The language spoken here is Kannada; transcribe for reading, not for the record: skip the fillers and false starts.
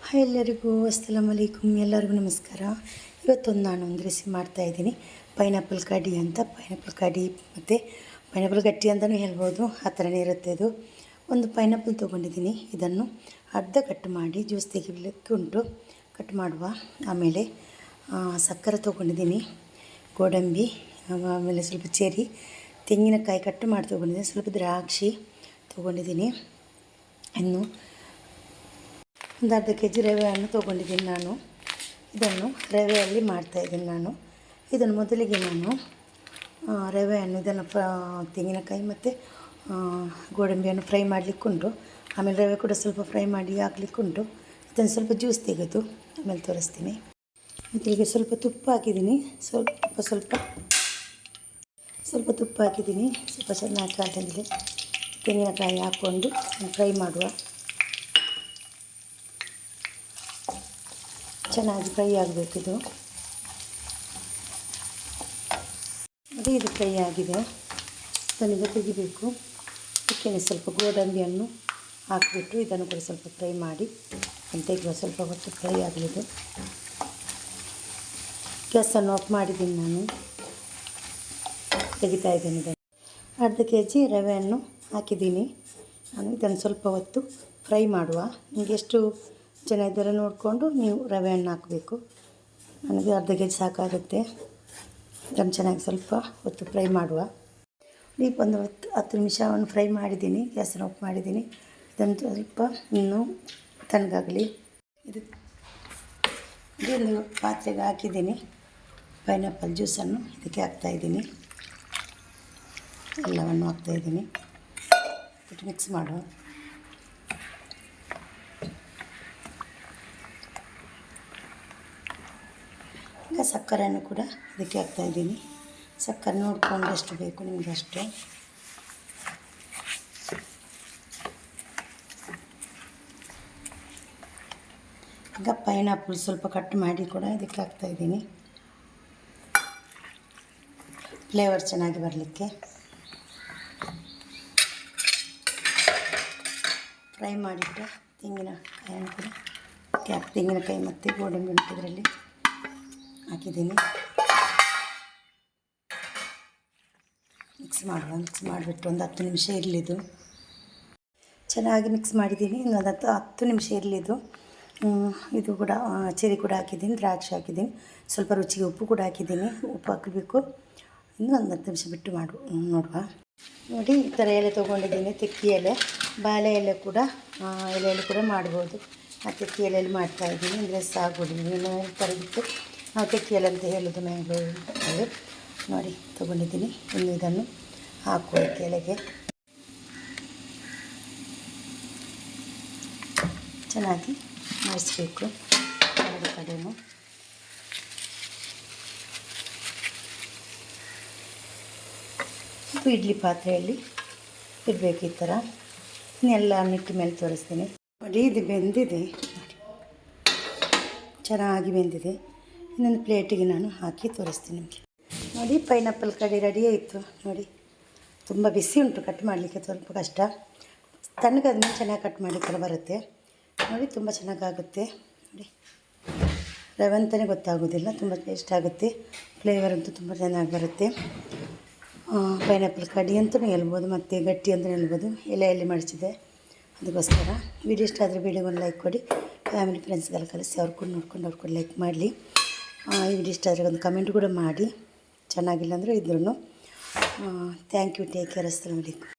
ಹಾಯ್ ಎಲ್ಲರಿಗೂ ಅಸ್ಸಲಾಮು ಅಲೈಕುಮ್. ಎಲ್ಲರಿಗೂ ನಮಸ್ಕಾರ. ಇವತ್ತೊಂದು ನಾನು ಒಂದು ರೆಸಿಪಿ ಮಾಡ್ತಾಯಿದ್ದೀನಿ. ಪೈನಾಪಲ್ ಕಡಿ ಅಂತ. ಪೈನಾಪಲ್ ಕಡಿ ಮತ್ತು ಪೈನಾಪಲ್ ಗಟ್ಟಿ ಅಂತಲೂ ಹೇಳ್ಬೋದು, ಆ ಥರನೇ ಇರುತ್ತೆ ಇದು. ಒಂದು ಪೈನಾಪಲ್ ತೊಗೊಂಡಿದ್ದೀನಿ. ಇದನ್ನು ಅರ್ಧ ಕಟ್ ಮಾಡಿ ಜ್ಯೂಸ್ ತೆಗಿಲಿಕ್ಕೆ ಉಂಟು, ಕಟ್ ಮಾಡುವ. ಆಮೇಲೆ ಸಕ್ಕರೆ ತೊಗೊಂಡಿದ್ದೀನಿ, ಗೋಡಂಬಿ, ಆಮೇಲೆ ಸ್ವಲ್ಪ ಚೆರಿ, ತೆಂಗಿನಕಾಯಿ ಕಟ್ ಮಾಡಿ ತೊಗೊಂಡಿದ್ದೀನಿ, ಸ್ವಲ್ಪ ದ್ರಾಕ್ಷಿ ತೊಗೊಂಡಿದ್ದೀನಿ. ಇನ್ನು ಒಂದು ಅರ್ಧ ಕೆಜಿ ರವೆಯನ್ನು ತೊಗೊಂಡಿದ್ದೀನಿ ನಾನು. ಇದನ್ನು ರವೆಯಲ್ಲಿ ಮಾಡ್ತಾಯಿದ್ದೀನಿ ನಾನು. ಇದನ್ನು ಮೊದಲಿಗೆ ನಾನು ರವೆಯನ್ನು ಇದನ್ನು ತೆಂಗಿನಕಾಯಿ ಮತ್ತು ಗೋಡಂಬಿಯನ್ನು ಫ್ರೈ ಮಾಡಲಿಕ್ಕುಂಟು. ಆಮೇಲೆ ರವೆ ಕೂಡ ಸ್ವಲ್ಪ ಫ್ರೈ ಮಾಡಿ ಹಾಕ್ಲಿಕ್ಕುಂಟು. ಇದನ್ನು ಸ್ವಲ್ಪ ಜ್ಯೂಸ್ ತೆಗೆದು ಆಮೇಲೆ ತೋರಿಸ್ತೀನಿ. ಮೊದಲಿಗೆ ಸ್ವಲ್ಪ ತುಪ್ಪ ಹಾಕಿದ್ದೀನಿ, ಸ್ವಲ್ಪ ತುಪ್ಪ ಹಾಕಿದ್ದೀನಿ. ಸ್ವಲ್ಪ ಚೆನ್ನಾಗಿ ಕಾಟಿದ್ರೆ ತೆಂಗಿನಕಾಯಿ ಹಾಕ್ಕೊಂಡು ಫ್ರೈ ಮಾಡುವ. ಚೆನ್ನಾಗಿ ಫ್ರೈ ಆಗಬೇಕಿದು. ಅದೇ ಇದು ಫ್ರೈ ಆಗಿದೆ, ಇದನ್ನು ತೆಗಿಬೇಕು. ಇದಕ್ಕೆ ಸ್ವಲ್ಪ ಗೋಡಂಬಿಯನ್ನು ಹಾಕಿಬಿಟ್ಟು ಇದನ್ನು ಕೂಡ ಸ್ವಲ್ಪ ಫ್ರೈ ಮಾಡಿ ತೆಗೆಯುವ. ಸ್ವಲ್ಪ ಹೊತ್ತು ಫ್ರೈ ಆಗಲಿದ್ದು. ಗ್ಯಾಸನ್ನು ಆಫ್ ಮಾಡಿದ್ದೀನಿ, ನಾನು ತೆಗಿತಾ ಇದ್ದೀನಿ. ಇದನ್ನು ಅರ್ಧ ಕೆಜಿ ರವೆಯನ್ನು ಹಾಕಿದ್ದೀನಿ ನಾನು. ಇದನ್ನು ಸ್ವಲ್ಪ ಹೊತ್ತು ಫ್ರೈ ಮಾಡುವ. ನಿಮಗೆ ಎಷ್ಟು ಜನ ಇದ್ದರೆ ನೋಡಿಕೊಂಡು ನೀವು ರವೆಯನ್ನು ಹಾಕಬೇಕು. ನನಗೆ ಅರ್ಧ ಕೆಜಿ ಸಾಕಾಗುತ್ತೆ. ಇದನ್ನು ಚೆನ್ನಾಗಿ ಸ್ವಲ್ಪ ಹೊತ್ತು ಫ್ರೈ ಮಾಡುವ. ಒಂದು 10 ನಿಮಿಷವನ್ನು ಫ್ರೈ ಮಾಡಿದ್ದೀನಿ. ಗ್ಯಾಸನ್ನು ಆಫ್ ಮಾಡಿದ್ದೀನಿ. ಇದನ್ನು ಸ್ವಲ್ಪ ಇನ್ನೂ ತಣ್ಣಗಾಗಲಿ. ಇದೊಂದು ಪಾತ್ರೆಗೆ ಹಾಕಿದ್ದೀನಿ. ಪೈನಾಪಲ್ ಜ್ಯೂಸನ್ನು ಇದಕ್ಕೆ ಹಾಕ್ತಾಯಿದ್ದೀನಿ. ಎಲ್ಲವನ್ನು ಹಾಕ್ತಾಯಿದ್ದೀನಿ. ಬಿಟ್ಟು ಮಿಕ್ಸ್ ಮಾಡುವ. ಈಗ ಸಕ್ಕರೆಯನ್ನು ಕೂಡ ಇದಕ್ಕೆ ಹಾಕ್ತಾಯಿದ್ದೀನಿ. ಸಕ್ಕರೆ ನೋಡಿಕೊಂಡು ಎಷ್ಟು ಬೇಕು ನಿಮಗೆ ಅಷ್ಟು. ಈಗ ಪೈನಾಪಲ್ ಸ್ವಲ್ಪ ಕಟ್ ಮಾಡಿ ಕೂಡ ಇದಕ್ಕೆ ಹಾಕ್ತಾಯಿದ್ದೀನಿ, ಫ್ಲೇವರ್ ಚೆನ್ನಾಗಿ ಬರಲಿಕ್ಕೆ. ಫ್ರೈ ಮಾಡಿಟ್ಟ ತೆಂಗಿನಕಾಯಿಯನ್ನು ಕೂಡ ತೆಂಗಿನಕಾಯಿ ಮತ್ತು ಗೋಡಂಬಿ ಇದರಲ್ಲಿ ಹಾಕಿದ್ದೀನಿ. ಮಿಕ್ಸ್ ಮಾಡಿಬಿಟ್ಟು ಒಂದು 10 ನಿಮಿಷ ಇರಲಿದ್ದು. ಚೆನ್ನಾಗಿ ಮಿಕ್ಸ್ ಮಾಡಿದ್ದೀನಿ. ಇನ್ನೊಂದು 10 ನಿಮಿಷ ಇರಲಿದ್ದು. ಇದು ಕೂಡ ಚೆರಿ ಕೂಡ ಹಾಕಿದ್ದೀನಿ, ದ್ರಾಕ್ಷಿ ಹಾಕಿದ್ದೀನಿ, ಸ್ವಲ್ಪ ರುಚಿಗೆ ಉಪ್ಪು ಕೂಡ ಹಾಕಿದ್ದೀನಿ. ಉಪ್ಪು ಹಾಕಬೇಕು. ಇನ್ನೂ ಒಂದು 10 ನಿಮಿಷ ಬಿಟ್ಟು ನೋಡುವ. ನೋಡಿ, ಈ ಥರ ಎಲೆ ತೊಗೊಂಡಿದ್ದೀನಿ. ತೆಕ್ಕಿ ಎಲೆ, ಬಾಳೆ ಎಲೆ ಕೂಡ ಎಲೆಯಲ್ಲಿ ಕೂಡ ಮಾಡ್ಬೋದು. ಆ ತೆಕ್ಕಿ ಎಲೆಯಲ್ಲಿ ಮಾಡ್ತಾಯಿದ್ದೀನಿ. ಅಂದರೆ ಸಾಗುಡಿ ಇನ್ನೂ ಥರದಿತ್ತು. ನಾವು ತೆಕ್ಕಿ ಎಲೆ ಅಂತ ಹೇಳೋದು ಮ್ಯಾಂಗ್ಳೂರು. ನೋಡಿ ತೊಗೊಂಡಿದ್ದೀನಿ. ಇನ್ನು ಇದನ್ನು ಹಾಕೋಕ್ಕೆ ಎಲೆಗೆ ಚೆನ್ನಾಗಿ ಮಾಡಿಸ್ಬೇಕು ಎರಡು ಕಡೆಯೂ. ಇಡ್ಲಿ ಪಾತ್ರೆಯಲ್ಲಿ ಇಡಬೇಕು ಈ ಥರ. ಇನ್ನೆಲ್ಲ ಮಿಕ್ಕಿ ಮೇಲೆ ತೋರಿಸ್ತೀನಿ. ನೋಡಿ, ಇದು ಬೆಂದಿದೆ. ನೋಡಿ, ಚೆನ್ನಾಗಿ ಬೆಂದಿದೆ. ಇನ್ನೊಂದು ಪ್ಲೇಟಿಗೆ ನಾನು ಹಾಕಿ ತೋರಿಸ್ತೀನಿ ನಿಮಗೆ. ನೋಡಿ, ಪೈನಾಪಲ್ ಕಡಿ ರೆಡಿ ಆಯಿತು. ನೋಡಿ, ತುಂಬ ಬಿಸಿ ಉಂಟು, ಕಟ್ ಮಾಡಲಿಕ್ಕೆ ಸ್ವಲ್ಪ ಕಷ್ಟ. ತಣ್ಣಗಾದ್ಮೇಲೆ ಚೆನ್ನಾಗಿ ಕಟ್ ಮಾಡಲಿಕ್ಕೆಲ್ಲ ಬರುತ್ತೆ. ನೋಡಿ, ತುಂಬ ಚೆನ್ನಾಗಾಗುತ್ತೆ. ನೋಡಿ, ರವೆ ಅಂತಲೇ ಗೊತ್ತಾಗೋದಿಲ್ಲ, ತುಂಬ ಟೇಸ್ಟ್ ಆಗುತ್ತೆ. ಫ್ಲೇವರ್ ಅಂತೂ ತುಂಬ ಚೆನ್ನಾಗಿ ಬರುತ್ತೆ. ಪೈನಾಪಲ್ ಕಡಿ ಅಂತಲೂ ಹೇಳ್ಬೋದು, ಮತ್ತು ಗಟ್ಟಿ ಅಂತಲೂ ಹೇಳ್ಬೋದು. ಎಲೆಯಲ್ಲಿ ಮಡಿಚಿದೆ, ಅದಕ್ಕೋಸ್ಕರ. ವಿಡಿಯೋ ಇಷ್ಟ ಆದರೆ ವಿಡಿಯೋಗೊಂದು ಲೈಕ್ ಕೊಡಿ. ಫ್ಯಾಮಿಲಿ ಫ್ರೆಂಡ್ಸ್ಗೆಲ್ಲ ಕಲಿಸಿ ಅವ್ರು ಕೂಡ ನೋಡ್ಕೊಂಡು ಅವ್ರು ಕೂಡ ಲೈಕ್ ಮಾಡಲಿ. ಈ ವಿಡಿಯೋ ಇಷ್ಟ ಆದರೆ ಒಂದು ಕಮೆಂಟ್ ಕೂಡ ಮಾಡಿ, ಚೆನ್ನಾಗಿಲ್ಲ ಅಂದರೆ ಇದ್ರೂ. Thank you. Take care. ಅಸ್ಸಲಾಮು ಅಲೈಕುಮ್.